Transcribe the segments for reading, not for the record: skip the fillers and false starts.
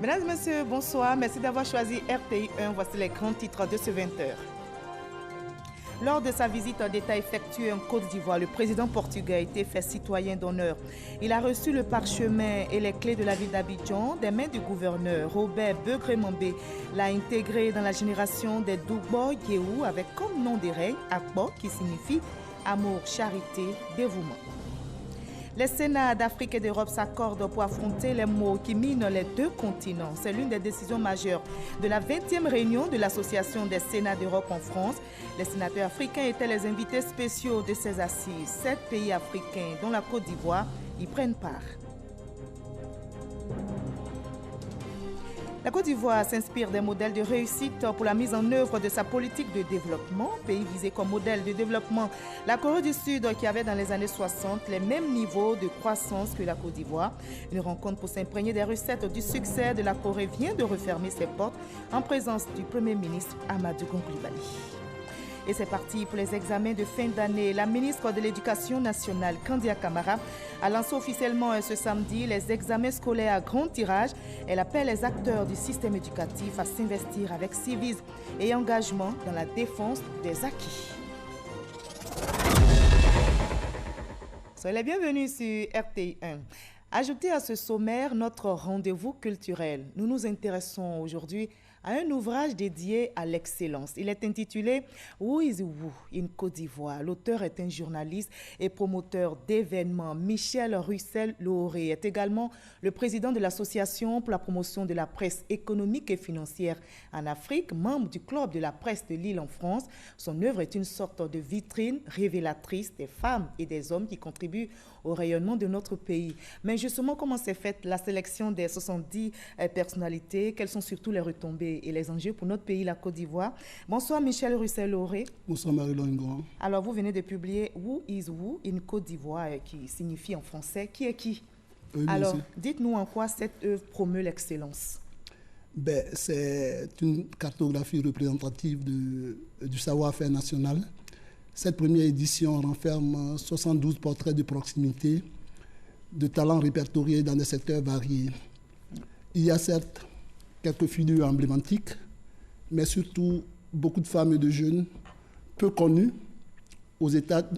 Mesdames et messieurs, bonsoir. Merci d'avoir choisi RTI 1. Voici les grands titres de ce 20h. Lors de sa visite d'État effectuée en Côte d'Ivoire, le président portugais a été fait citoyen d'honneur. Il a reçu le parchemin et les clés de la ville d'Abidjan des mains du gouverneur. Robert Begré-Mambé l'a intégré dans la génération des Dougbo Guéou avec comme nom des règnes Akbo qui signifie amour, charité, dévouement. Les Sénats d'Afrique et d'Europe s'accordent pour affronter les maux qui minent les deux continents. C'est l'une des décisions majeures de la 20e réunion de l'Association des Sénats d'Europe en France. Les sénateurs africains étaient les invités spéciaux de ces assises. 7 pays africains, dont la Côte d'Ivoire, y prennent part. La Côte d'Ivoire s'inspire des modèles de réussite pour la mise en œuvre de sa politique de développement. Pays visé comme modèle de développement, la Corée du Sud qui avait dans les années 60 les mêmes niveaux de croissance que la Côte d'Ivoire. Une rencontre pour s'imprégner des recettes du succès de la Corée vient de refermer ses portes en présence du Premier ministre Amadou Coulibaly. Et c'est parti pour les examens de fin d'année. La ministre de l'Éducation nationale, Kandia Camara, a lancé officiellement ce samedi les examens scolaires à grand tirage. Elle appelle les acteurs du système éducatif à s'investir avec civisme et engagement dans la défense des acquis. Soyez les bienvenus sur RTI 1. Ajoutez à ce sommaire notre rendez-vous culturel. Nous nous intéressons aujourd'hui à un ouvrage dédié à l'excellence. Il est intitulé « Who is Who in Côte d'Ivoire ». L'auteur est un journaliste et promoteur d'événements. Michel Russel-Lauré est également le président de l'Association pour la promotion de la presse économique et financière en Afrique, membre du Club de la presse de Lille en France. Son œuvre est une sorte de vitrine révélatrice des femmes et des hommes qui contribuent au rayonnement de notre pays. Mais justement, comment s'est faite la sélection des 70 personnalités? Quelles sont surtout les retombées et les enjeux pour notre pays, la Côte d'Ivoire? Bonsoir Michel Russel-Lauré. Bonsoir Marie-Laure. Alors, vous venez de publier Who is Who in Côte d'Ivoire, qui signifie en français qui est qui? Oui, alors, dites-nous en quoi cette œuvre promeut l'excellence. C'est une cartographie représentative du savoir-faire national. Cette première édition renferme 72 portraits de proximité, de talents répertoriés dans des secteurs variés. Il y a certes quelques figures emblématiques, mais surtout beaucoup de femmes et de jeunes peu connus,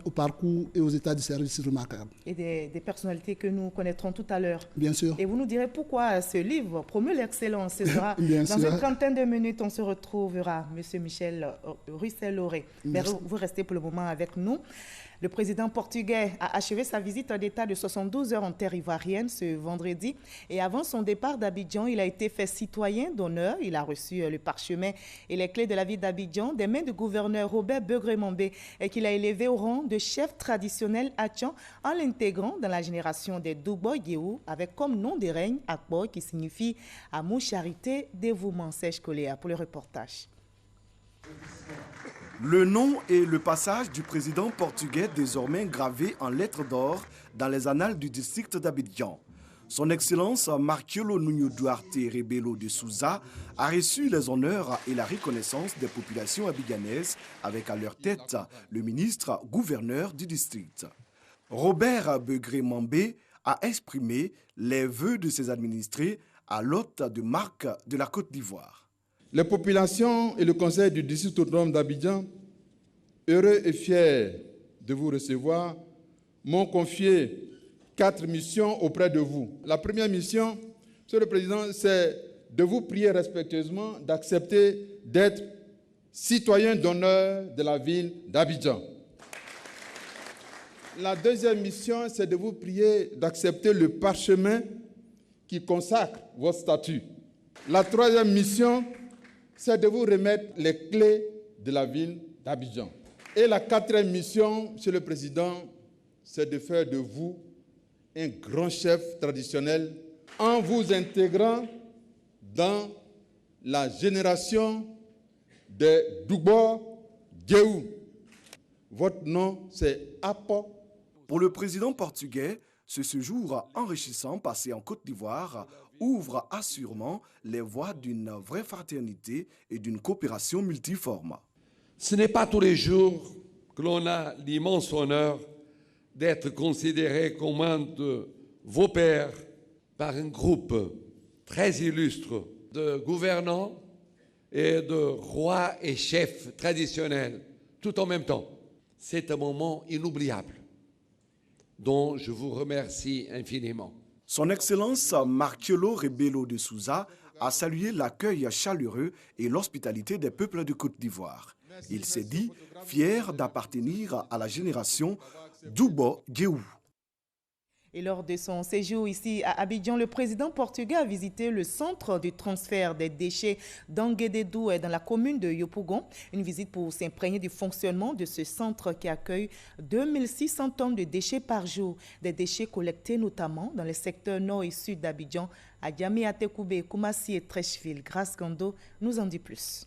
au parcours et aux états de service remarquables. Et des personnalités que nous connaîtrons tout à l'heure. Bien sûr. Et vous nous direz pourquoi ce livre promeut l'excellence. Ce sera dans une trentaine de minutes, on se retrouvera, Monsieur Michel Russel-Lauré. Vous restez pour le moment avec nous. Le président portugais a achevé sa visite d'État de 72 heures en terre ivoirienne ce vendredi. Et avant son départ d'Abidjan, il a été fait citoyen d'honneur. Il a reçu le parchemin et les clés de la ville d'Abidjan des mains du gouverneur Robert Begré-Mambé et qu'il a élevé au rang de chef traditionnel Atchan en l'intégrant dans la génération des Dougbo Guéou avec comme nom des règnes Akbo qui signifie amour, charité, dévouement. Serge Coléa pour le reportage. Le nom et le passage du président portugais désormais gravés en lettres d'or dans les annales du district d'Abidjan. Son Excellence Marquiolo Nuno Duarte Rebelo de Souza a reçu les honneurs et la reconnaissance des populations abidjanaises avec à leur tête le ministre gouverneur du district. Robert Begré-Mambé a exprimé les vœux de ses administrés à l'hôte de marque de la Côte d'Ivoire. Les populations et le conseil du district autonome d'Abidjan, heureux et fiers de vous recevoir, m'ont confié 4 missions auprès de vous. La première mission, Monsieur le Président, c'est de vous prier respectueusement d'accepter d'être citoyen d'honneur de la ville d'Abidjan. La deuxième mission, c'est de vous prier d'accepter le parchemin qui consacre votre statut. La troisième mission, c'est de vous remettre les clés de la ville d'Abidjan. Et la quatrième mission, Monsieur le Président, c'est de faire de vous un grand chef traditionnel en vous intégrant dans la génération des Dougbo Guéou. Votre nom, c'est Apo. Pour le président portugais, ce séjour enrichissant passé en Côte d'Ivoire ouvre assurément les voies d'une vraie fraternité et d'une coopération multiforme. Ce n'est pas tous les jours que l'on a l'immense honneur d'être considéré comme un de vos pairs par un groupe très illustre de gouvernants et de rois et chefs traditionnels tout en même temps. C'est un moment inoubliable dont je vous remercie infiniment. Son Excellence Marquiolo Rebelo de Souza a salué l'accueil chaleureux et l'hospitalité des peuples de Côte d'Ivoire. Il s'est dit fier d'appartenir à la génération d'Oubo Guéou. Et lors de son séjour ici à Abidjan, le président portugais a visité le centre de transfert des déchets d'Anguédédou dans la commune de Yopougon. Une visite pour s'imprégner du fonctionnement de ce centre qui accueille 2600 tonnes de déchets par jour. Des déchets collectés notamment dans les secteurs nord et sud d'Abidjan, à Diamé, Atekoubé, Koumassi et Trècheville. Grace Gando nous en dit plus.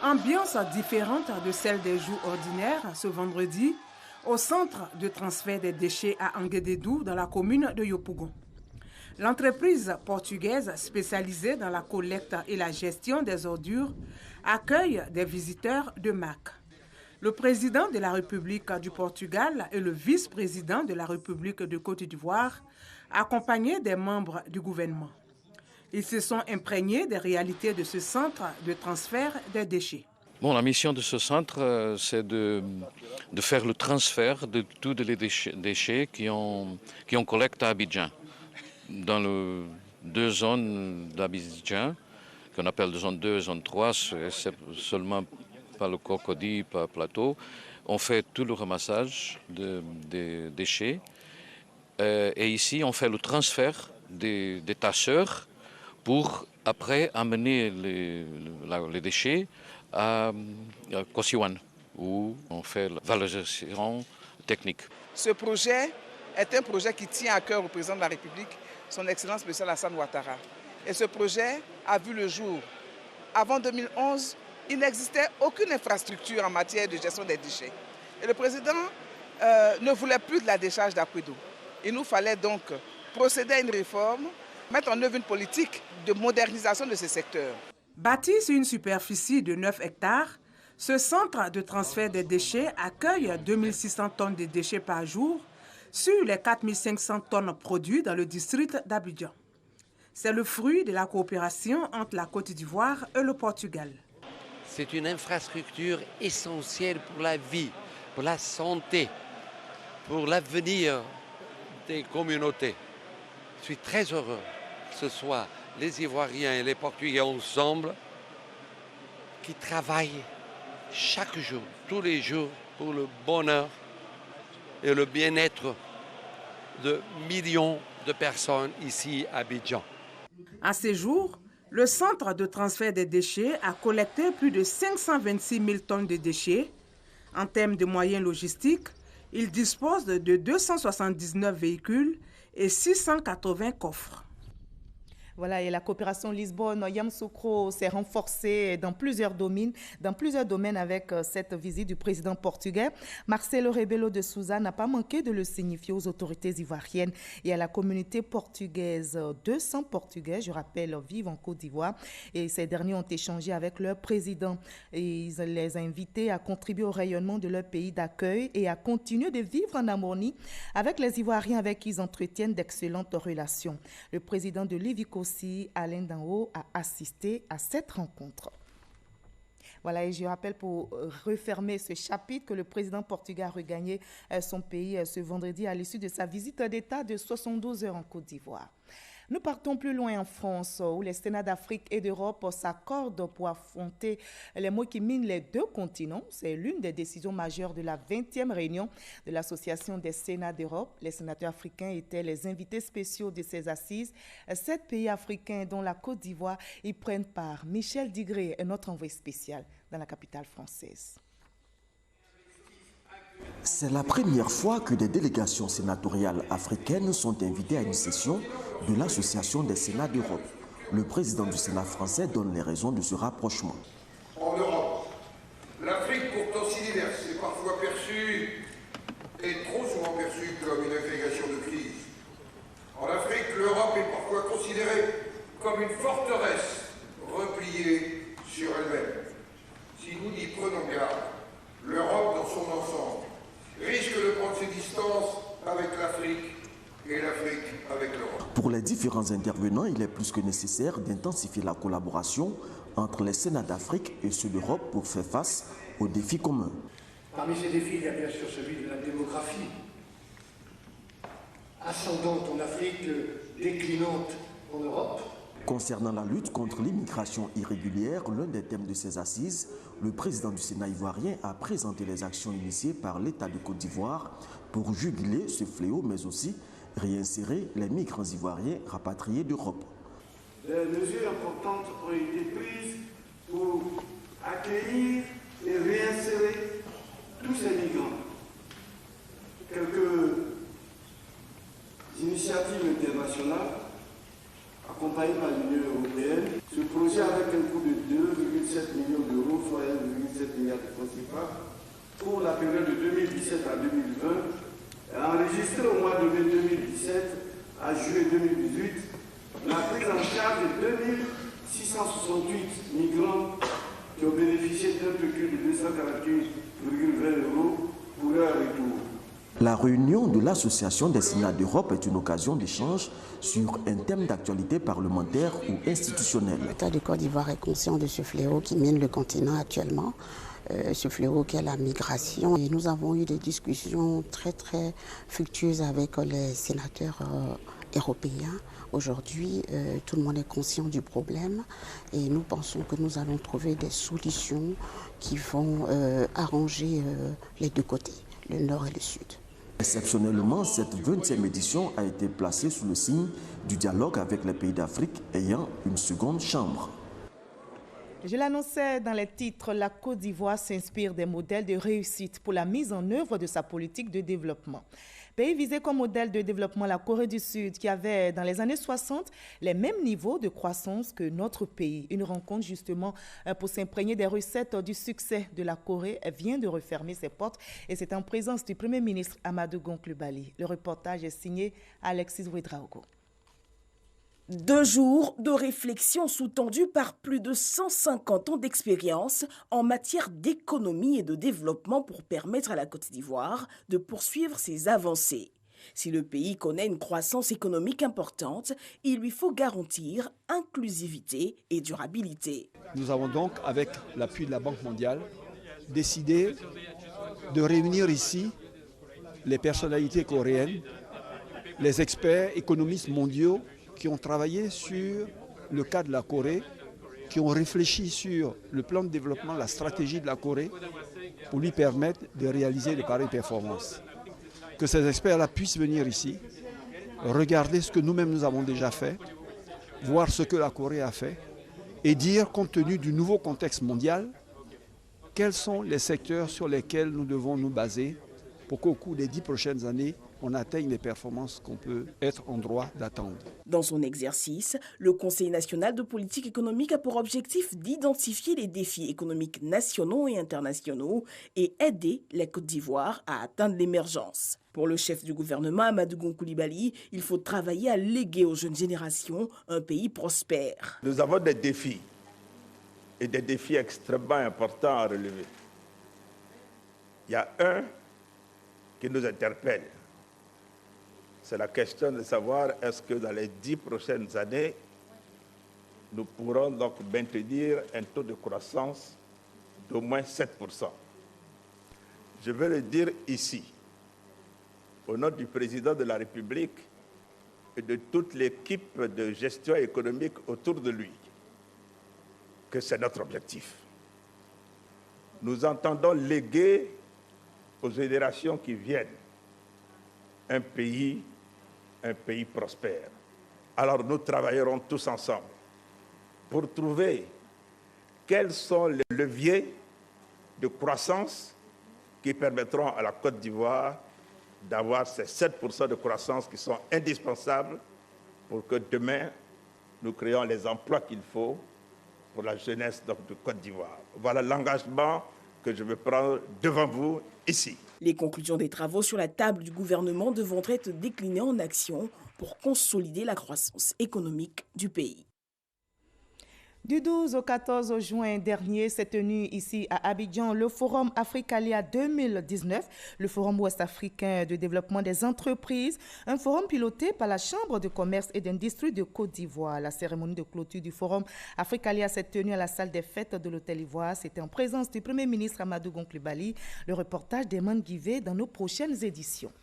Ambiance différente de celle des jours ordinaires ce vendredi au centre de transfert des déchets à Anguédédou dans la commune de Yopougon. L'entreprise portugaise spécialisée dans la collecte et la gestion des ordures accueille des visiteurs de marque. Le président de la République du Portugal et le vice-président de la République de Côte d'Ivoire, accompagnés des membres du gouvernement. Ils se sont imprégnés des réalités de ce centre de transfert des déchets. Bon, la mission de ce centre, c'est de faire le transfert de tous les déchets qui ont collecté à Abidjan. Dans les deux zones d'Abidjan, qu'on appelle zone 2 et zone 3, c'est seulement par le Cocody, par le plateau. On fait tout le ramassage des déchets. Et ici, on fait le transfert des tasseurs pour après amener les déchets à Kosiwan, où on fait la valorisation technique. Ce projet est un projet qui tient à cœur au président de la République, son Excellence M. Alassane Ouattara. Et ce projet a vu le jour. Avant 2011, il n'existait aucune infrastructure en matière de gestion des déchets. Et le président ne voulait plus de la décharge d'Akwedo. Il nous fallait donc procéder à une réforme, mettre en œuvre une politique de modernisation de ce secteur. Bâti sur une superficie de 9 hectares, ce centre de transfert des déchets accueille 2600 tonnes de déchets par jour sur les 4500 tonnes produites dans le district d'Abidjan. C'est le fruit de la coopération entre la Côte d'Ivoire et le Portugal. C'est une infrastructure essentielle pour la vie, pour la santé, pour l'avenir des communautés. Je suis très heureux que ce soit les Ivoiriens et les Portugais ensemble qui travaillent chaque jour, tous les jours, pour le bonheur et le bien-être de millions de personnes ici à Abidjan. À ce jour, le centre de transfert des déchets a collecté plus de 526 000 tonnes de déchets. En termes de moyens logistiques, il dispose de 279 véhicules et 680 coffres. Voilà, et la coopération Lisbonne-Yamoussoukro s'est renforcée dans plusieurs domaines avec cette visite du président portugais. Marcelo Rebelo de Souza n'a pas manqué de le signifier aux autorités ivoiriennes et à la communauté portugaise. 200 Portugais, je rappelle, vivent en Côte d'Ivoire et ces derniers ont échangé avec leur président. Et ils les ont invités à contribuer au rayonnement de leur pays d'accueil et à continuer de vivre en harmonie avec les Ivoiriens avec qui ils entretiennent d'excellentes relations. Le président de l'Ivico aussi, Alain Danho a assisté à cette rencontre. Voilà, et je rappelle pour refermer ce chapitre que le président portugais a regagné son pays ce vendredi à l'issue de sa visite d'État de 72 heures en Côte d'Ivoire. Nous partons plus loin en France, où les Sénats d'Afrique et d'Europe s'accordent pour affronter les maux qui minent les deux continents. C'est l'une des décisions majeures de la 20e réunion de l'Association des Sénats d'Europe. Les sénateurs africains étaient les invités spéciaux de ces assises. 7 pays africains, dont la Côte d'Ivoire, y prennent part. Michel Digré est notre envoyé spécial dans la capitale française. C'est la première fois que des délégations sénatoriales africaines sont invitées à une session de l'Association des Sénats d'Europe. Le président du Sénat français donne les raisons de ce rapprochement. En Europe, l'Afrique, pourtant si diverse, est parfois perçue, et trop souvent perçue, comme une agrégation de crise. En Afrique, l'Europe est parfois considérée comme une forteresse repliée sur elle-même. Si nous n'y prenons garde, l'Europe dans son ensemble risque de prendre ses distances avec l'Afrique et l'Afrique avec l'Europe. Pour les différents intervenants, il est plus que nécessaire d'intensifier la collaboration entre les Sénats d'Afrique et ceux d'Europe pour faire face aux défis communs. Parmi ces défis, il y a bien sûr celui de la démographie, ascendante en Afrique, déclinante en Europe. Concernant la lutte contre l'immigration irrégulière, l'un des thèmes de ces assises, le président du Sénat ivoirien a présenté les actions initiées par l'État de Côte d'Ivoire pour juguler ce fléau, mais aussi réinsérer les migrants ivoiriens rapatriés d'Europe. Des mesures importantes ont été prises pour accueillir et réinsérer tous ces migrants. Quelques initiatives internationales accompagnées par l'Union européenne. Ce projet, avec un coût de 2,7 millions d'euros, soit 1,7 milliard de francs CFA, pour la période de 2017 à 2020, a enregistré au mois de mai 2017 à juillet 2018 la prise en charge de 2668 migrants qui ont bénéficié d'un pécule de 248,20 € pour leur retour. La réunion de l'Association des Sénats d'Europe est une occasion d'échange sur un thème d'actualité parlementaire ou institutionnelle. L'État de Côte d'Ivoire est conscient de ce fléau qui mine le continent actuellement, ce fléau qu'est la migration. Et nous avons eu des discussions très fructueuses avec les sénateurs européens. Aujourd'hui, tout le monde est conscient du problème et nous pensons que nous allons trouver des solutions qui vont arranger les deux côtés, le nord et le sud. Exceptionnellement, cette 20e édition a été placée sous le signe du dialogue avec les pays d'Afrique ayant une seconde chambre. Je l'annonçais dans les titres, la Côte d'Ivoire s'inspire des modèles de réussite pour la mise en œuvre de sa politique de développement. Pays visé comme modèle de développement, la Corée du Sud, qui avait dans les années 60 les mêmes niveaux de croissance que notre pays. Une rencontre justement pour s'imprégner des recettes du succès de la Corée vient de refermer ses portes et c'est en présence du Premier ministre Amadou Gon Coulibaly. Le reportage est signé Alexis Ouedraogo. 2 jours de réflexion sous-tendue par plus de 150 ans d'expérience en matière d'économie et de développement pour permettre à la Côte d'Ivoire de poursuivre ses avancées. Si le pays connaît une croissance économique importante, il lui faut garantir inclusivité et durabilité. Nous avons donc, avec l'appui de la Banque mondiale, décidé de réunir ici les personnalités coréennes, les experts économistes mondiaux qui ont travaillé sur le cas de la Corée, qui ont réfléchi sur le plan de développement, la stratégie de la Corée, pour lui permettre de réaliser de pareilles performances. Que ces experts-là puissent venir ici, regarder ce que nous-mêmes nous avons déjà fait, voir ce que la Corée a fait, et dire, compte tenu du nouveau contexte mondial, quels sont les secteurs sur lesquels nous devons nous baser pour qu'au cours des 10 prochaines années, on atteigne les performances qu'on peut être en droit d'attendre. Dans son exercice, le Conseil national de politique économique a pour objectif d'identifier les défis économiques nationaux et internationaux et aider la Côte d'Ivoire à atteindre l'émergence. Pour le chef du gouvernement, Amadou Gon Coulibaly, il faut travailler à léguer aux jeunes générations un pays prospère. Nous avons des défis, et des défis extrêmement importants à relever. Il y a un qui nous interpelle. C'est la question de savoir est-ce que dans les 10 prochaines années, nous pourrons donc maintenir un taux de croissance d'au moins 7%. Je veux le dire ici, au nom du président de la République et de toute l'équipe de gestion économique autour de lui, que c'est notre objectif. Nous entendons léguer aux générations qui viennent un pays prospère. Alors nous travaillerons tous ensemble pour trouver quels sont les leviers de croissance qui permettront à la Côte d'Ivoire d'avoir ces 7% de croissance qui sont indispensables pour que demain, nous créions les emplois qu'il faut pour la jeunesse de Côte d'Ivoire. Voilà l'engagement que je veux prendre devant vous ici. Les conclusions des travaux sur la table du gouvernement devront être déclinées en action pour consolider la croissance économique du pays. Du 12 au 14 juin dernier s'est tenu ici à Abidjan le Forum Africalia 2019, le Forum ouest-africain de développement des entreprises, un forum piloté par la Chambre de commerce et d'industrie de Côte d'Ivoire. La cérémonie de clôture du Forum Africalia s'est tenue à la salle des fêtes de l'Hôtel Ivoire. C'était en présence du Premier ministre Amadou Gon Coulibaly. Le reportage d'Eman Guivet dans nos prochaines éditions.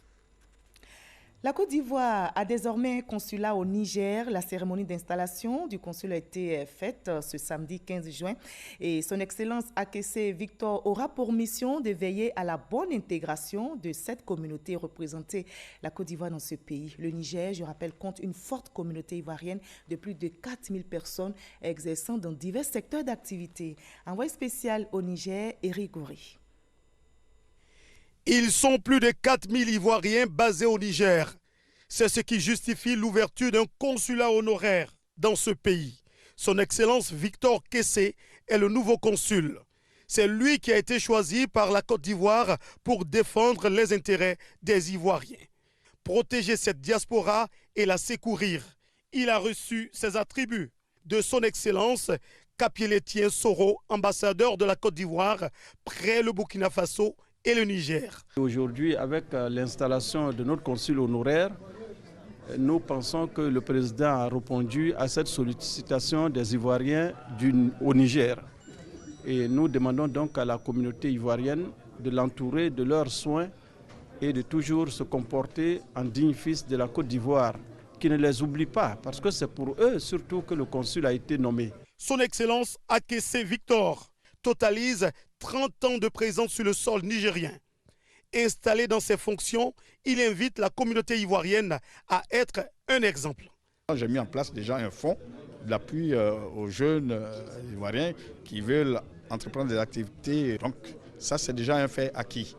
La Côte d'Ivoire a désormais un consulat au Niger. La cérémonie d'installation du consul a été faite ce samedi 15 juin et son Excellence Akessé Victor aura pour mission de veiller à la bonne intégration de cette communauté représentée la Côte d'Ivoire dans ce pays. Le Niger, je rappelle, compte une forte communauté ivoirienne de plus de 4000 personnes exerçant dans divers secteurs d'activité. Envoyé spécial au Niger, Éric Goury. Ils sont plus de 4000 Ivoiriens basés au Niger. C'est ce qui justifie l'ouverture d'un consulat honoraire dans ce pays. Son Excellence Victor Kessé est le nouveau consul. C'est lui qui a été choisi par la Côte d'Ivoire pour défendre les intérêts des Ivoiriens. Protéger cette diaspora et la secourir. Il a reçu ses attributs de son Excellence Kapiel-Etienne Soro, ambassadeur de la Côte d'Ivoire près le Burkina Faso et le Niger. Aujourd'hui, avec l'installation de notre consul honoraire, nous pensons que le président a répondu à cette sollicitation des Ivoiriens au Niger. Et nous demandons donc à la communauté ivoirienne de l'entourer de leurs soins et de toujours se comporter en digne fils de la Côte d'Ivoire, qui ne les oublie pas, parce que c'est pour eux surtout que le consul a été nommé. Son Excellence Akessé Victor totalise 30 ans de présence sur le sol nigérien. Installé dans ses fonctions, il invite la communauté ivoirienne à être un exemple. J'ai mis en place déjà un fonds d'appui aux jeunes ivoiriens qui veulent entreprendre des activités. Donc ça, c'est déjà un fait acquis.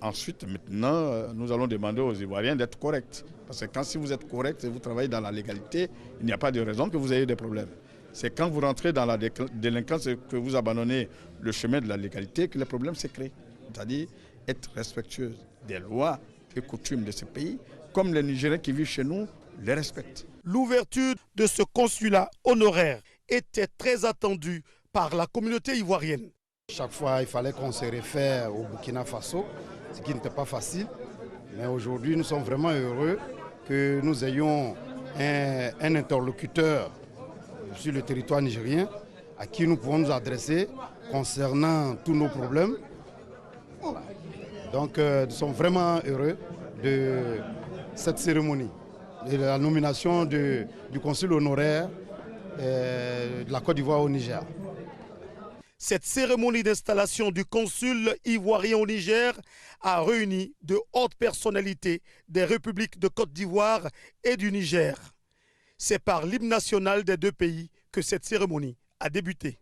Ensuite, maintenant, nous allons demander aux Ivoiriens d'être corrects. Parce que si vous êtes corrects et vous travaillez dans la légalité, il n'y a pas de raison que vous ayez des problèmes. C'est quand vous rentrez dans la délinquance et que vous abandonnez le chemin de la légalité que les problèmes se créent. C'est-à-dire être respectueux des lois et coutumes de ce pays, comme les Nigériens qui vivent chez nous les respectent. L'ouverture de ce consulat honoraire était très attendue par la communauté ivoirienne. Chaque fois, il fallait qu'on se réfère au Burkina Faso, ce qui n'était pas facile. Mais aujourd'hui, nous sommes vraiment heureux que nous ayons un interlocuteur sur le territoire nigérien à qui nous pouvons nous adresser concernant tous nos problèmes. Donc nous sommes vraiment heureux de cette cérémonie, de la nomination du consul honoraire de la Côte d'Ivoire au Niger. Cette cérémonie d'installation du consul ivoirien au Niger a réuni de hautes personnalités des républiques de Côte d'Ivoire et du Niger. C'est par l'hymne national des deux pays que cette cérémonie a débuté.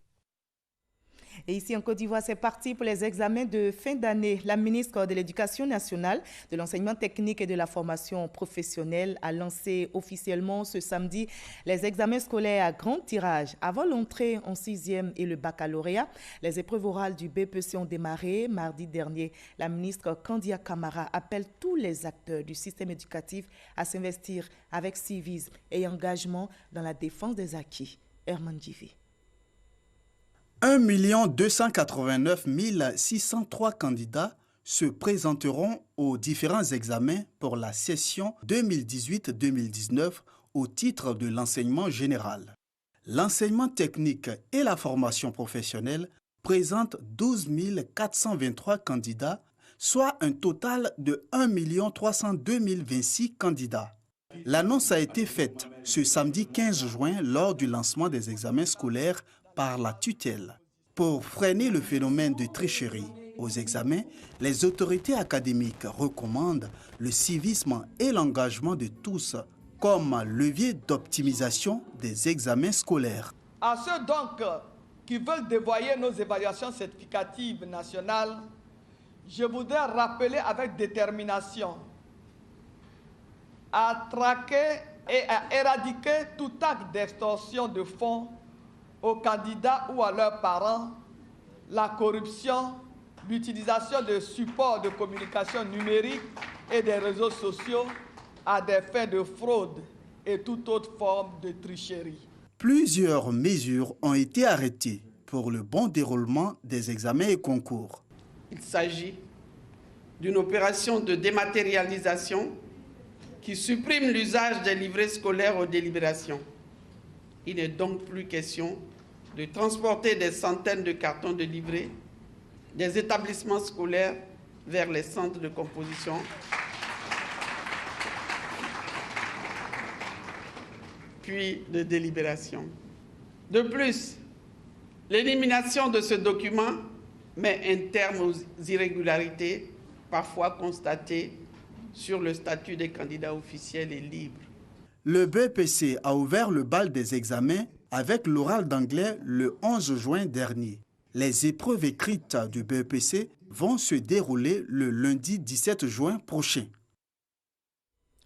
Et ici en Côte d'Ivoire, c'est parti pour les examens de fin d'année. La ministre de l'Éducation nationale, de l'enseignement technique et de la formation professionnelle a lancé officiellement ce samedi les examens scolaires à grand tirage. Avant l'entrée en 6e et le baccalauréat, les épreuves orales du BPC ont démarré mardi dernier. La ministre Kandia Camara appelle tous les acteurs du système éducatif à s'investir avec civisme et engagement dans la défense des acquis. Herman Djivi. 1 289 603 candidats se présenteront aux différents examens pour la session 2018-2019 au titre de l'enseignement général. L'enseignement technique et la formation professionnelle présentent 12 423 candidats, soit un total de 1 302 026 candidats. L'annonce a été faite ce samedi 15 juin lors du lancement des examens scolaires par la tutelle. Pour freiner le phénomène de tricherie aux examens, les autorités académiques recommandent le civisme et l'engagement de tous comme levier d'optimisation des examens scolaires. À ceux donc qui veulent dévoyer nos évaluations certificatives nationales, je voudrais rappeler avec détermination à traquer et à éradiquer tout acte d'extorsion de fonds aux candidats ou à leurs parents, la corruption, l'utilisation de supports de communication numérique et des réseaux sociaux à des fins de fraude et toute autre forme de tricherie. Plusieurs mesures ont été arrêtées pour le bon déroulement des examens et concours. Il s'agit d'une opération de dématérialisation qui supprime l'usage des livrets scolaires aux délibérations. Il n'est donc plus question de transporter des centaines de cartons de livrets des établissements scolaires vers les centres de composition puis de délibération. De plus, l'élimination de ce document met un terme aux irrégularités parfois constatées sur le statut des candidats officiels et libres. Le BEPC a ouvert le bal des examens avec l'oral d'anglais le 11 juin dernier. Les épreuves écrites du BEPC vont se dérouler le lundi 17 juin prochain.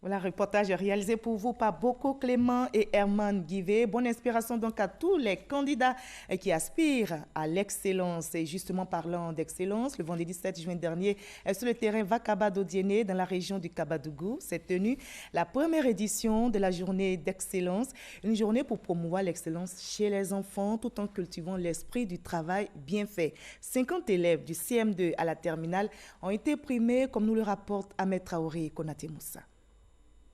Voilà, reportage réalisé pour vous par Boko Clément et Herman Guivet. Bonne inspiration donc à tous les candidats qui aspirent à l'excellence. Et justement, parlant d'excellence, le vendredi 7 juin dernier, sur le terrain Vakaba d'Odiéné, dans la région du Kabadougou, s'est tenue la première édition de la journée d'excellence. Une journée pour promouvoir l'excellence chez les enfants tout en cultivant l'esprit du travail bien fait. 50 élèves du CM2 à la terminale ont été primés, comme nous le rapporte Ahmed Traoré et Konaté Moussa.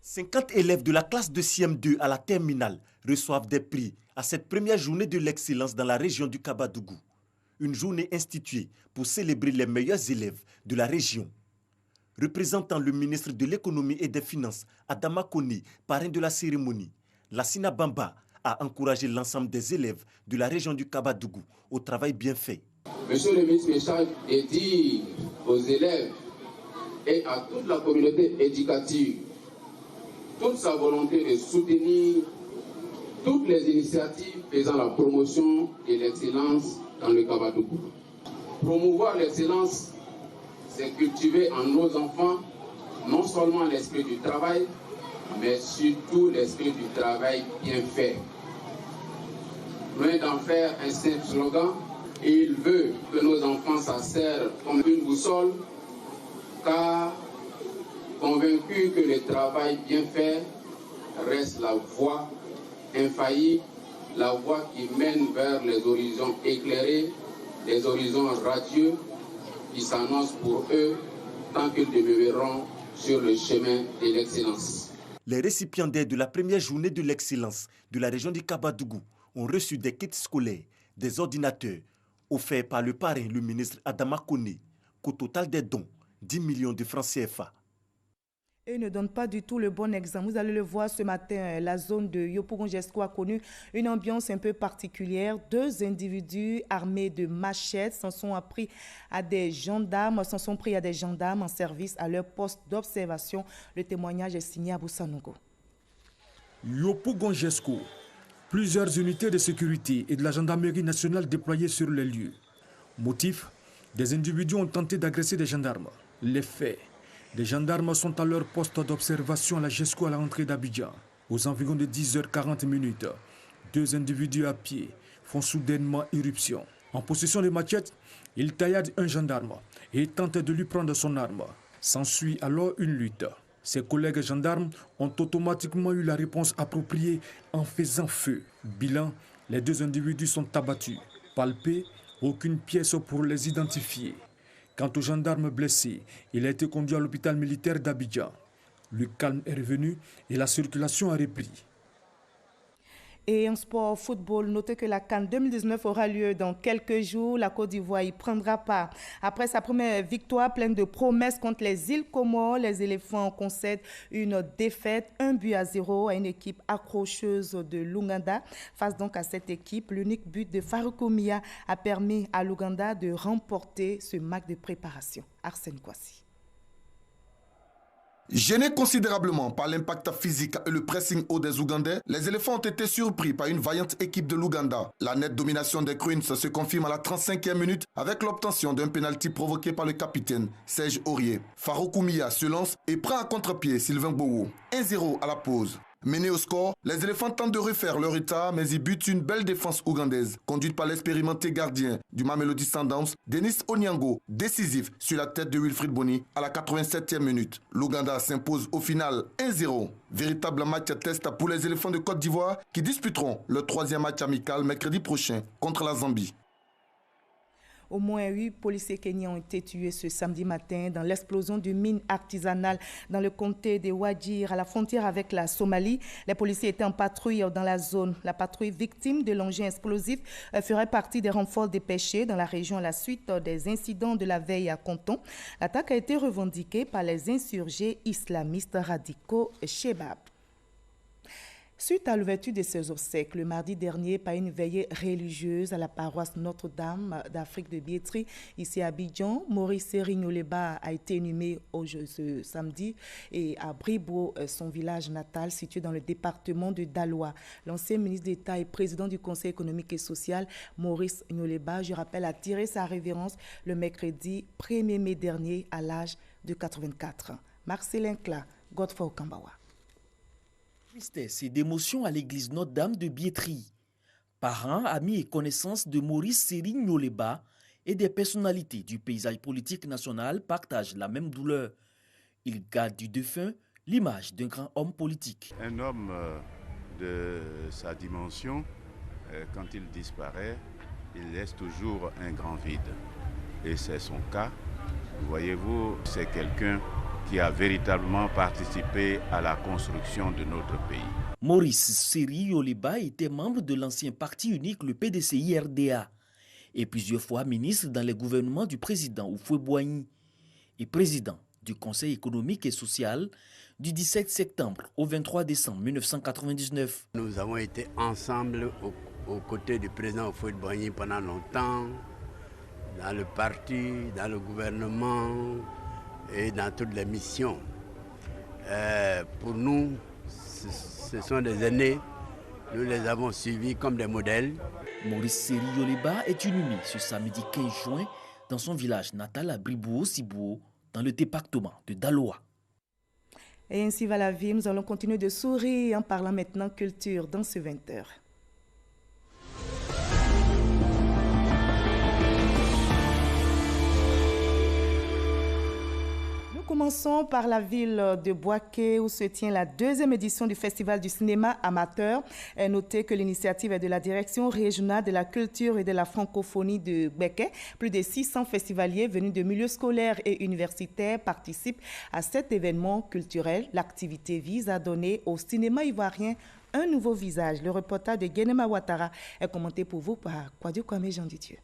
50 élèves de la classe de CM2 à la terminale reçoivent des prix à cette première journée de l'excellence dans la région du Kabadougou. Une journée instituée pour célébrer les meilleurs élèves de la région. Représentant le ministre de l'économie et des finances, Adama Kone, parrain de la cérémonie, Lassina Bamba a encouragé l'ensemble des élèves de la région du Kabadougou au travail bien fait. Monsieur le ministre Méchal est dit aux élèves et à toute la communauté éducative toute sa volonté de soutenir toutes les initiatives faisant la promotion de l'excellence dans le Kabadougou. Promouvoir l'excellence, c'est cultiver en nos enfants non seulement l'esprit du travail, mais surtout l'esprit du travail bien fait. Loin d'en faire un simple slogan, il veut que nos enfants s'en servent comme une boussole, car convaincu que le travail bien fait reste la voie infaillible, la voie qui mène vers les horizons éclairés, les horizons radieux qui s'annoncent pour eux tant qu'ils demeureront sur le chemin de l'excellence. Les récipiendaires de la première journée de l'excellence de la région du Kabadougou ont reçu des kits scolaires, des ordinateurs, offerts par le parrain, le ministre Adama Kone, qu'au total des dons, 10 millions de francs CFA. Et ne donne pas du tout le bon exemple. Vous allez le voir ce matin, la zone de Yopougon-Jesco a connu une ambiance un peu particulière. 2 individus armés de machettes s'en sont pris à des gendarmes en service à leur poste d'observation. Le témoignage est signé à Boussanogo. Yopougon-Jesco, plusieurs unités de sécurité et de la gendarmerie nationale déployées sur les lieux. Motif, des individus ont tenté d'agresser des gendarmes. Les faits. Des gendarmes sont à leur poste d'observation à la Jesco à la rentrée d'Abidjan. Aux environs de 10h40, 2 individus à pied font soudainement irruption. En possession de machettes, ils tailladent un gendarme et tentent de lui prendre son arme. S'ensuit alors une lutte. Ses collègues gendarmes ont automatiquement eu la réponse appropriée en faisant feu. Bilan, les 2 individus sont abattus. Palpés, aucune pièce pour les identifier. Quant aux gendarmes blessés, il a été conduit à l'hôpital militaire d'Abidjan. Le calme est revenu et la circulation a repris. Et en sport football, notez que la CAN 2019 aura lieu dans quelques jours. La Côte d'Ivoire y prendra part. Après sa première victoire pleine de promesses contre les îles Comores, les éléphants concèdent une défaite 1-0 à une équipe accrocheuse de l'Ouganda. Face donc à cette équipe, l'unique but de Faroukou Mia a permis à l'Ouganda de remporter ce match de préparation. Arsène Kouassi. Gênés considérablement par l'impact physique et le pressing haut des Ougandais, les éléphants ont été surpris par une vaillante équipe de l'Ouganda. La nette domination des Cruins se confirme à la 35e minute avec l'obtention d'un pénalty provoqué par le capitaine Serge Aurier. Faroukou Mia se lance et prend à contre-pied Sylvain Bowo. 1-0 à la pause. Menés au score, les éléphants tentent de refaire leur état, mais ils butent une belle défense ougandaise, conduite par l'expérimenté gardien du Mamelodi Sundowns, Denis Onyango, décisif sur la tête de Wilfried Bony à la 87e minute. L'Ouganda s'impose au final 1-0. Véritable match test pour les éléphants de Côte d'Ivoire qui disputeront leur 3e match amical mercredi prochain contre la Zambie. Au moins 8 policiers kenyans ont été tués ce samedi matin dans l'explosion d'une mine artisanale dans le comté de Wajir, à la frontière avec la Somalie. Les policiers étaient en patrouille dans la zone. La patrouille victime de l'engin explosif ferait partie des renforts dépêchés dans la région à la suite des incidents de la veille à Konton. L'attaque a été revendiquée par les insurgés islamistes radicaux Shebab. Suite à l'ouverture de ses obsèques le mardi dernier par une veillée religieuse à la paroisse Notre-Dame d'Afrique de Biétri, ici à Abidjan, Maurice Serignoleba a été inhumé ce samedi et à Bribo, son village natal situé dans le département de Daloa. L'ancien ministre d'État et président du Conseil économique et social, Maurice Nyoleba, je rappelle, a tiré sa révérence le mercredi 1er mai dernier à l'âge de 84 ans. Marcelin Kla, Godfrey Okambawa. Tristesse et d'émotion à l'église Notre-Dame de Biétri. Parents, amis et connaissances de Maurice Serignoleba et des personnalités du paysage politique national partagent la même douleur. Ils gardent du défunt l'image d'un grand homme politique. Un homme de sa dimension, quand il disparaît, il laisse toujours un grand vide. Et c'est son cas. Voyez-vous, c'est quelqu'un qui a véritablement participé à la construction de notre pays. Maurice Serignoleba était membre de l'ancien parti unique, le PDCI-RDA, et plusieurs fois ministre dans les gouvernements du président Houphouët-Boigny et président du Conseil économique et social du 17 septembre au 23 décembre 1999. Nous avons été ensemble aux côtés du président Houphouët-Boigny pendant longtemps, dans le parti, dans le gouvernement et dans toutes les missions. Pour nous, ce sont des aînés, nous les avons suivis comme des modèles. Maurice Serignoleba est inhumé ce samedi 15 juin dans son village natal à Bribo-Sibou, dans le département de Daloa. Et ainsi va la vie, nous allons continuer de sourire en parlant maintenant culture dans ce 20h. Commençons par la ville de Bouaké où se tient la 2e édition du Festival du cinéma amateur. Notez que l'initiative est de la Direction régionale de la culture et de la francophonie de Béké. Plus de 600 festivaliers venus de milieux scolaires et universitaires participent à cet événement culturel. L'activité vise à donner au cinéma ivoirien un nouveau visage. Le reportage de Guénema Ouattara est commenté pour vous par Kouadio Kwame Jean Didieu.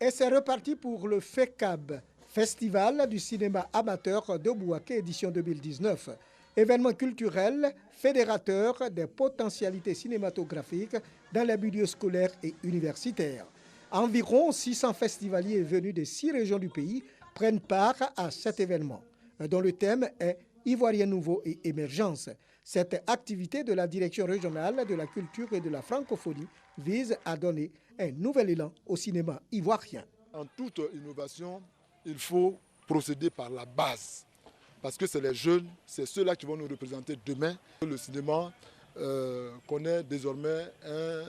Et c'est reparti pour le FECAB, Festival du cinéma amateur de Bouaké, édition 2019. Événement culturel fédérateur des potentialités cinématographiques dans les milieux scolaires et universitaires. Environ 600 festivaliers venus des 6 régions du pays prennent part à cet événement, dont le thème est Ivoirien nouveau et émergence. Cette activité de la Direction régionale de la culture et de la francophonie vise à donner un nouvel élan au cinéma ivoirien. En toute innovation, il faut procéder par la base, parce que c'est les jeunes, c'est ceux-là qui vont nous représenter demain. Le cinéma connaît désormais un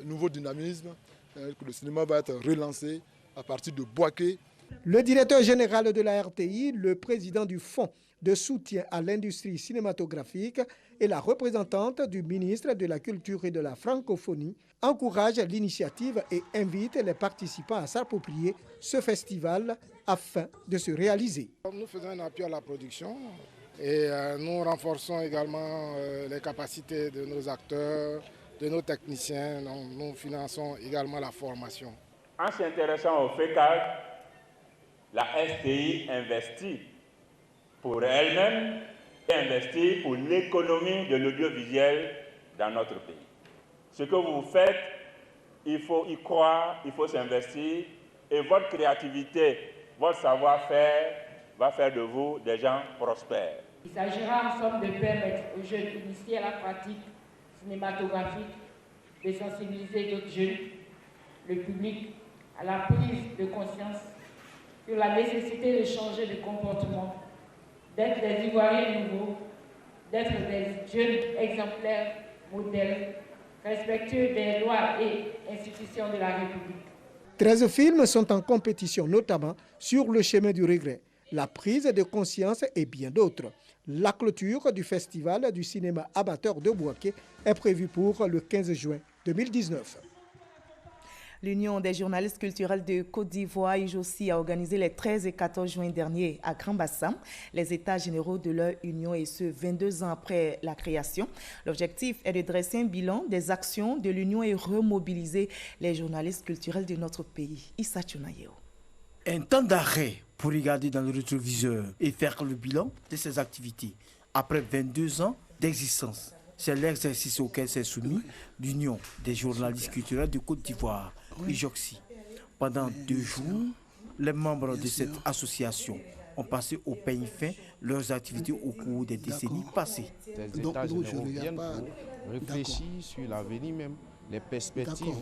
nouveau dynamisme, que le cinéma va être relancé à partir de Bouaké. Le directeur général de la RTI, le président du Fonds de soutien à l'industrie cinématographique et la représentante du ministre de la Culture et de la Francophonie encouragent l'initiative et invitent les participants à s'approprier ce festival afin de se réaliser. Nous faisons un appui à la production et nous renforçons également les capacités de nos acteurs, de nos techniciens. Donc, nous finançons également la formation. En s'intéressant au FECAG, la STI investit pour elle-même et investit pour l'économie de l'audiovisuel dans notre pays. Ce que vous faites, il faut y croire, il faut s'investir et votre créativité, votre savoir-faire va faire de vous des gens prospères. Il s'agira en somme de permettre aux jeunes initiés à la pratique cinématographique de sensibiliser d'autres jeunes, le public, à la prise de conscience sur la nécessité de changer de comportement, d'être des Ivoiriens nouveaux d'être des jeunes exemplaires, modèles, respectueux des lois et institutions de la République. 13 films sont en compétition, notamment Sur le chemin du regret, La prise de conscience et bien d'autres. La clôture du festival du cinéma amateur de Bouaké est prévue pour le 15 juin 2019. L'Union des journalistes culturels de Côte d'Ivoire, UJOCI, a organisé les 13 et 14 juin dernier à Grand-Bassam les états généraux de leur union, et ce 22 ans après la création. L'objectif est de dresser un bilan des actions de l'union et remobiliser les journalistes culturels de notre pays. Issa Tchounaïo. Un temps d'arrêt pour regarder dans le rétroviseur et faire le bilan de ces activités après 22 ans d'existence. C'est l'exercice auquel s'est soumis l'Union des journalistes culturels de Côte d'Ivoire, UJOCI. Pendant 2 jours, les membres de cette association ont passé au peigne fin leurs activités au cours des décennies passées. Les états généraux viennent pour réfléchir sur l'avenir même, les perspectives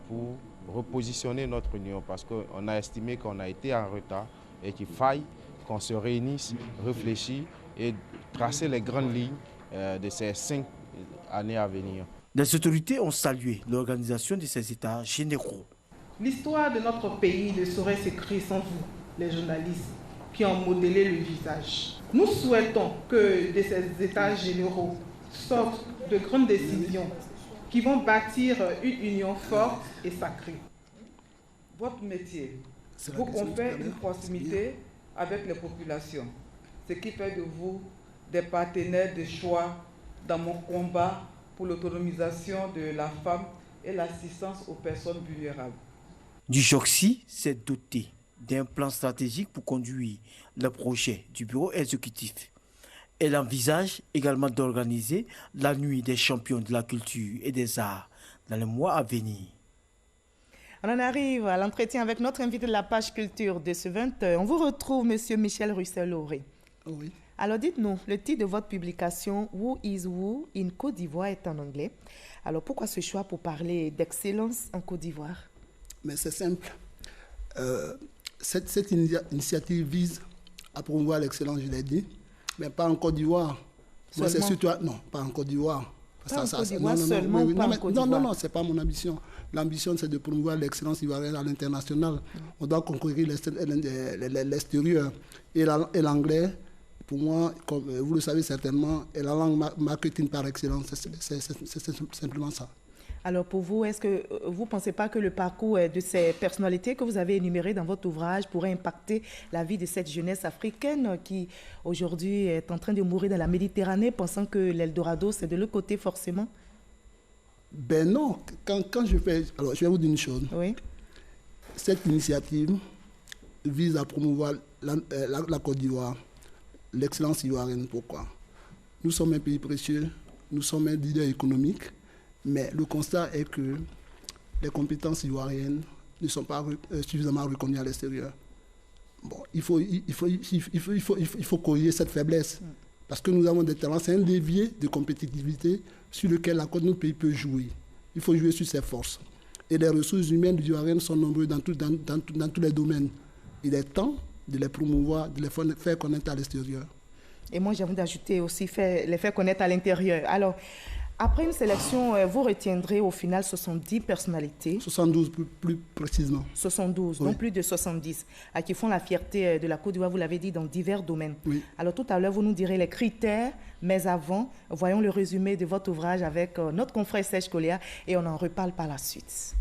pour repositionner notre union, parce qu'on a estimé qu'on a été en retard et qu'il faille qu'on se réunisse, réfléchir et tracer les grandes lignes de ces 5 années à venir. Les autorités ont salué l'organisation de ces états généraux. L'histoire de notre pays ne saurait s'écrire sans vous, les journalistes, qui ont modélé le visage. Nous souhaitons que de ces états généraux sortent de grandes décisions qui vont bâtir une union forte et sacrée. Votre métier vous confère une proximité avec les populations, ce qui fait de vous des partenaires de choix dans mon combat pour l'autonomisation de la femme et l'assistance aux personnes vulnérables. UJOCI s'est doté d'un plan stratégique pour conduire le projet du bureau exécutif. Elle envisage également d'organiser la nuit des champions de la culture et des arts dans les mois à venir. On en arrive à l'entretien avec notre invité de la page culture de ce 20h. On vous retrouve, monsieur Michel Russell-Lauré. Oui. Alors dites-nous, le titre de votre publication, Who is Who in Côte d'Ivoire, est en anglais. Alors pourquoi ce choix pour parler d'excellence en Côte d'Ivoire? Mais c'est simple. Cette initiative vise à promouvoir l'excellence, je l'ai dit, mais pas en Côte d'Ivoire. Moi, c'est surtout... Non, pas en Côte d'Ivoire. Non, c'est pas mon ambition. L'ambition, c'est de promouvoir l'excellence ivoirienne à l'international. On doit conquérir l'extérieur. Et l'anglais, pour moi, comme vous le savez certainement, est la langue marketing par excellence. C'est simplement ça. Alors pour vous, est-ce que vous ne pensez pas que le parcours de ces personnalités que vous avez énumérées dans votre ouvrage pourrait impacter la vie de cette jeunesse africaine qui aujourd'hui est en train de mourir dans la Méditerranée, pensant que l'Eldorado c'est de l'autre côté forcément? Ben non, quand je fais... Alors je vais vous dire une chose. Oui. Cette initiative vise à promouvoir la Côte d'Ivoire, l'excellence ivoirienne. Pourquoi? Nous sommes un pays précieux, nous sommes un leader économique, mais le constat est que les compétences ivoiriennes ne sont pas suffisamment reconnues à l'extérieur. Bon, il faut corriger cette faiblesse, parce que nous avons des talents, c'est un levier de compétitivité sur lequel notre pays peut jouer. Il faut jouer sur ses forces. Et les ressources humaines ivoiriennes sont nombreuses dans tous les domaines. Il est temps de les promouvoir, de les faire connaître à l'extérieur. Et moi, j'ai envie d'ajouter aussi les faire connaître à l'intérieur. Alors, après une sélection, vous retiendrez au final 70 personnalités. 72 plus précisément. 72, oui. Donc plus de 70, qui font la fierté de la Côte d'Ivoire, vous l'avez dit, dans divers domaines. Oui. Alors tout à l'heure, vous nous direz les critères, mais avant, voyons le résumé de votre ouvrage avec notre confrère Serge Kolia et on en reparle par la suite.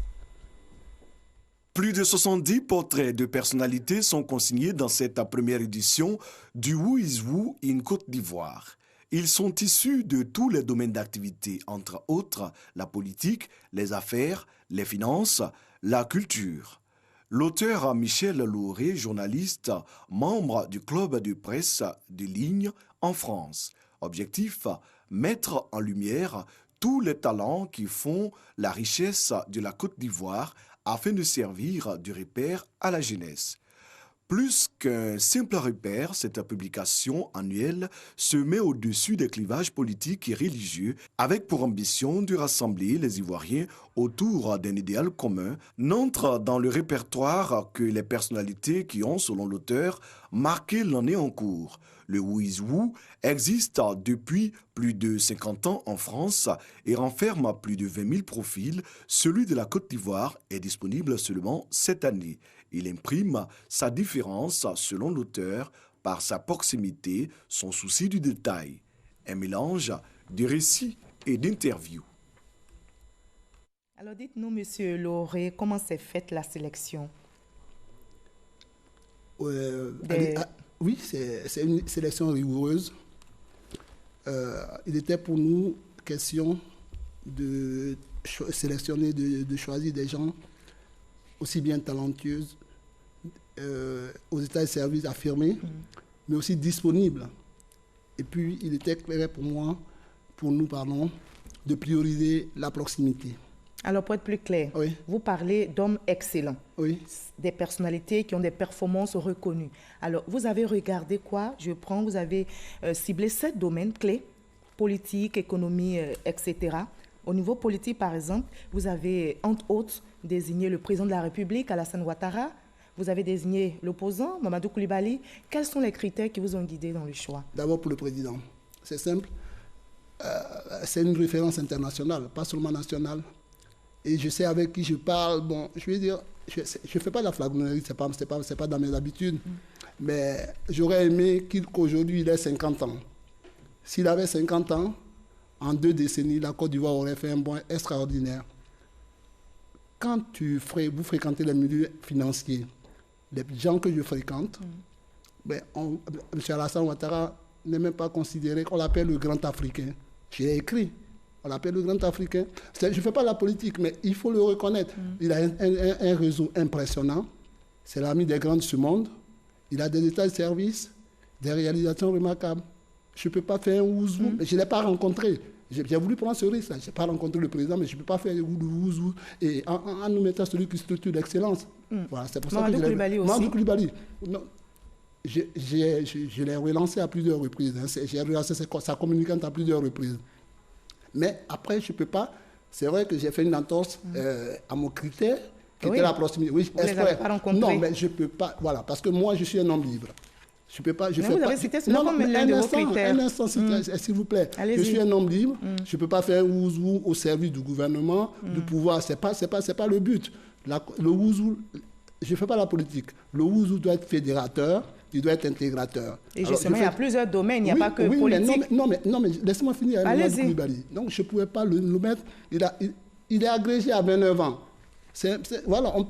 Plus de 70 portraits de personnalités sont consignés dans cette première édition du Who is Who in Côte d'Ivoire. Ils sont issus de tous les domaines d'activité, entre autres la politique, les affaires, les finances, la culture. L'auteur Michel Lauré, journaliste, membre du club de presse de ligne en France. Objectif, mettre en lumière tous les talents qui font la richesse de la Côte d'Ivoire afin de servir de repère à la jeunesse. Plus qu'un simple repère, cette publication annuelle se met au-dessus des clivages politiques et religieux avec pour ambition de rassembler les Ivoiriens autour d'un idéal commun n'entre dans le répertoire que les personnalités qui ont, selon l'auteur, marqué l'année en cours. Le Wizwoo existe depuis plus de 50 ans en France et renferme plus de 20 000 profils. Celui de la Côte d'Ivoire est disponible seulement cette année. Il imprime sa différence, selon l'auteur, par sa proximité, son souci du détail. Un mélange de récits et d'interviews. Alors dites-nous, Monsieur Lauré, comment s'est faite la sélection? Oui, c'est une sélection rigoureuse. Il était pour nous question de sélectionner, de choisir des gens aussi bien talentueux, aux états de service affirmés, mais aussi disponibles. Et puis, il était clair pour nous, de prioriser la proximité. Alors, pour être plus clair, vous parlez d'hommes excellents, des personnalités qui ont des performances reconnues. Alors, vous avez regardé quoi? Vous avez ciblé 7 domaines clés, politique, économie, etc. Au niveau politique, par exemple, vous avez, entre autres, désigné le président de la République, Alassane Ouattara. Vous avez désigné l'opposant, Mamadou Koulibaly. Quels sont les critères qui vous ont guidé dans le choix? D'abord pour le président. C'est simple. C'est une référence internationale, pas seulement nationale. Et je sais avec qui je parle. Bon, je vais dire, je ne fais pas de la flagornerie, c'est pas dans mes habitudes. Mais j'aurais aimé qu'aujourd'hui, il ait 50 ans. S'il avait 50 ans, en 2 décennies, la Côte d'Ivoire aurait fait un bond extraordinaire. Quand vous fréquentez les milieux financiers, les gens que je fréquente, M. Alassane Ouattara n'est même pas considéré, qu'on l'appelle le grand Africain. J'ai écrit. On l'appelle le grand Africain. Je ne fais pas la politique, mais il faut le reconnaître. Il a un réseau impressionnant. C'est l'ami des grands de ce monde. Il a des états de service, des réalisations remarquables. Je ne peux pas faire un ouzou. Je ne l'ai pas rencontré. J'ai voulu prendre ce risque. Je n'ai pas rencontré le président, mais je ne peux pas faire un ouzou. Et en nous mettant celui qui structure l'excellence. Voilà, c'est pour ça que Mamadou Koulibaly. Je l'ai relancé à plusieurs reprises. J'ai relancé sa communicante à plusieurs reprises. Mais après, je ne peux pas. C'est vrai que j'ai fait une entorse à mon critère, qui était la proximité. Oui, vous les avez pas rencontrés. Non, mais je ne peux pas. Voilà, parce que moi, je suis un homme libre. Je peux pas. Vous avez cité cela comme l'un de vos critères. Un instant, s'il vous plaît. Je suis un homme libre. Je ne peux pas faire un ouzou au service du gouvernement, du pouvoir. Ce n'est pas le but. Le ouzou, je ne fais pas la politique. Le ouzou doit être fédérateur. Il doit être intégrateur. Et justement, il y a plusieurs domaines, il n'y a pas que politique. Mais non, mais laissez-moi finir avec Mamadou Koulibaly. Donc, je ne pouvais pas le mettre. Il est agrégé à 29 ans. Voilà, on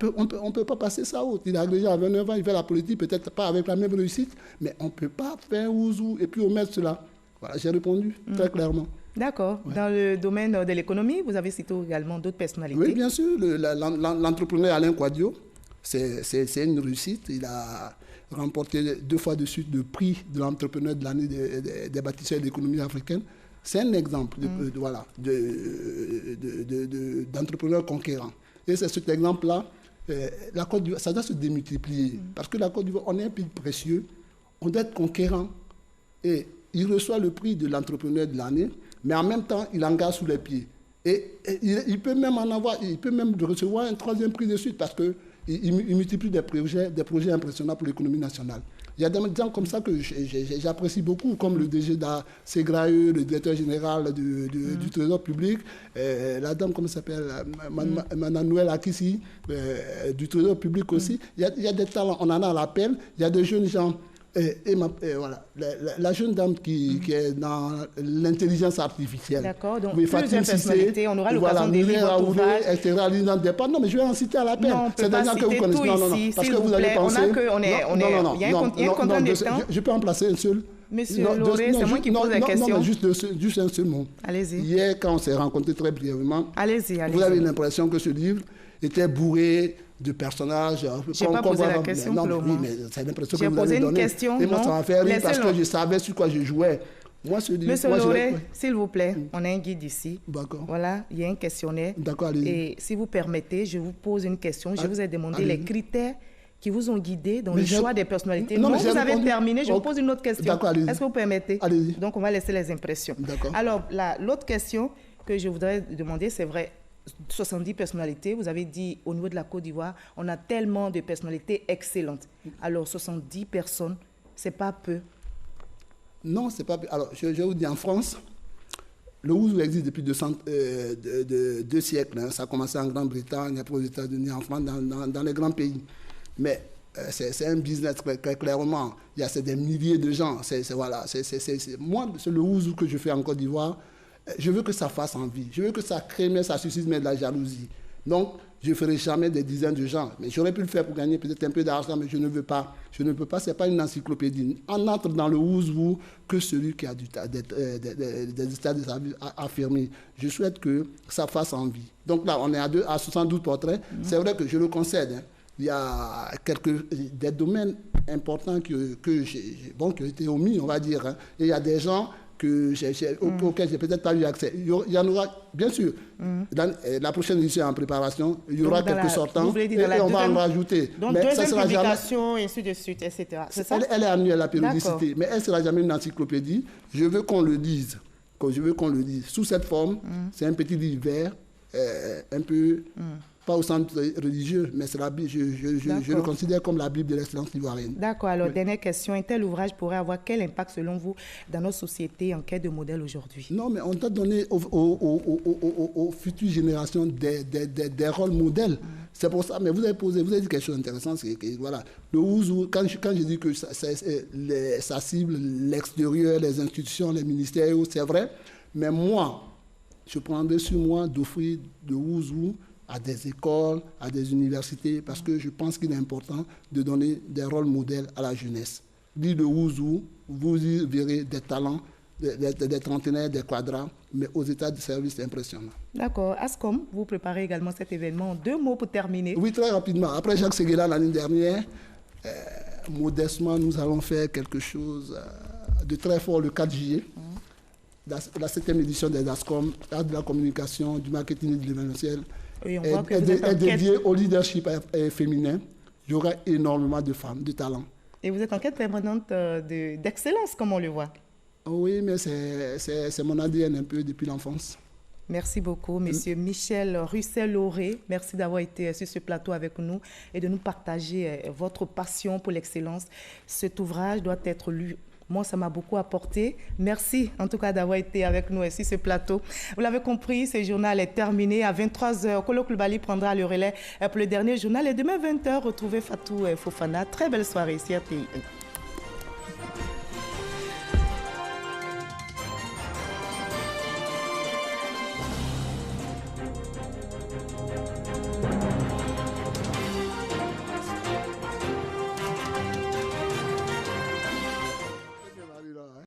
peut pas passer ça haute. Il est agrégé à 29 ans, il fait la politique, peut-être pas avec la même réussite, mais on ne peut pas faire ouzou et puis omettre cela. Voilà, j'ai répondu très clairement. D'accord. Ouais. Dans le domaine de l'économie, vous avez cité également d'autres personnalités. Oui, bien sûr. L'entrepreneur Alain Kouadio, c'est une réussite. Il a remporté 2 fois de suite le prix de l'entrepreneur de l'année des bâtisseurs de l'économie africaine. C'est un exemple d'entrepreneur conquérant. Et c'est cet exemple-là, la Côte d'Ivoire, ça doit se démultiplier. Parce que la Côte d'Ivoire, on est un pays précieux, on doit être conquérant. Et il reçoit le prix de l'entrepreneur de l'année, mais en même temps, il engage sous les pieds. Et il peut même recevoir un 3e prix de suite parce qu'il multiplie des projets impressionnants pour l'économie nationale. Il y a des gens comme ça que j'apprécie beaucoup, comme le DG d'Asegrae, le directeur général du Trésor public, la dame, comment s'appelle, Mme Noël Akissi, du Trésor public aussi. Il y a des talents, on en a à l'appel. Il y a des jeunes gens. Voilà, la jeune dame qui est dans l'intelligence artificielle. D'accord, donc plusieurs personnalités, on aura l'occasion de lire votre ouvrage. Non, mais je vais en citer à l'appel. Non, on ne peut pas citer tout ici, s'il vous plaît. Il y a une contrainte de temps. Je peux en placer un seul. Monsieur Lauré, c'est moi qui pose la question. Non, juste un seul mot. Allez-y. Hier, quand on s'est rencontrés très brièvement, allez-y. Vous avez l'impression que ce livre était bourré de personnages. Je n'ai pas posé la question. Non, oui, mais c'est l'impression que vous avez donnée. Et moi, ça m'a fait rire parce que je savais sur quoi je jouais. Moi, Monsieur Lauré, s'il vous plaît, on a un guide ici. D'accord. Voilà, il y a un questionnaire. D'accord, allez-y. Et si vous permettez, je vous pose une question. Je vous ai demandé les critères qui vous ont guidé dans le choix des personnalités. Non, vous avez terminé, je vous pose une autre question. Est-ce que vous permettez? Allez-y. Donc, on va laisser les impressions. D'accord. Alors, l'autre question que je voudrais demander, c'est vrai, 70 personnalités. Vous avez dit, au niveau de la Côte d'Ivoire, on a tellement de personnalités excellentes. Alors, 70 personnes, c'est pas peu. Non, c'est pas peu. Alors, je vous dis, en France, le Ouzou existe depuis 2 siècles. Hein. Ça a commencé en Grande-Bretagne, après aux États-Unis, en France, dans les grands pays. Mais c'est un business très clairement. C'est des milliers de gens. Voilà, moi, c'est le Ouzou que je fais en Côte d'Ivoire. Je veux que ça fasse envie. Je veux que ça crée, mais ça suscite de la jalousie. Donc, je ne ferai jamais des dizaines de gens. Mais j'aurais pu le faire pour gagner peut-être un peu d'argent, mais je ne veux pas. Je ne peux pas, ce n'est pas une encyclopédie. On entre dans le Ouzou que celui qui a des états de sa vie affirmés. Je souhaite que ça fasse envie. Donc là, on est à 72 portraits. C'est vrai que je le concède. Hein. Il y a des domaines importants qui ont été omis, on va dire. Hein. Et il y a des gens auxquels je n'ai peut-être pas eu accès. Il y en aura, bien sûr. Dans la prochaine édition en préparation, il y aura quelques sortants et on va en rajouter. Donc, mais deuxième publication, et ainsi de suite, etc. C'est ça? Elle est annuelle, la périodicité, mais elle ne sera jamais une encyclopédie. Je veux qu'on le dise. Sous cette forme, c'est un petit livre vert, un peu... Pas au centre religieux, mais c'est la Bible. Je le considère comme la Bible de l'excellence ivoirienne. D'accord. Alors, dernière question. Un tel ouvrage pourrait avoir quel impact, selon vous, dans notre société en quête de modèle aujourd'hui? Non, mais on t'a donné aux futures générations des rôles modèles. C'est pour ça. Mais vous avez dit quelque chose d'intéressant. Voilà, le Ouzou, quand je dis que ça cible l'extérieur, les institutions, les ministères, c'est vrai. Mais moi, je prendrais sur moi d'offrir de Ouzou à des écoles, à des universités, parce que je pense qu'il est important de donner des rôles modèles à la jeunesse. Dit le Ouzou, vous y verrez des talents, des trentenaires, des quadrats, mais aux états de service, c'est impressionnant. D'accord. Ascom, vous préparez également cet événement. 2 mots pour terminer. Oui, très rapidement. Après Jacques Séguéla l'année dernière, modestement, nous allons faire quelque chose de très fort le 4 juillet. La 7e édition des ASCOM, l'art de la communication, du marketing et de l'événementiel, est dédié au leadership féminin. Il y aura énormément de femmes, de talents. Et vous êtes en quête permanente d'excellence, comme on le voit. Oui, mais c'est mon ADN un peu depuis l'enfance. Merci beaucoup, Monsieur Michel Russell-Lauré. Merci d'avoir été sur ce plateau avec nous et de nous partager votre passion pour l'excellence. Cet ouvrage doit être lu. Moi, ça m'a beaucoup apporté. Merci, en tout cas, d'avoir été avec nous ici, ce plateau. Vous l'avez compris, ce journal est terminé. À 23h, Kolo Koulibaly prendra le relais pour le dernier journal. Et demain, 20h, retrouvez Fatou Fofana. Très belle soirée ici à RTI.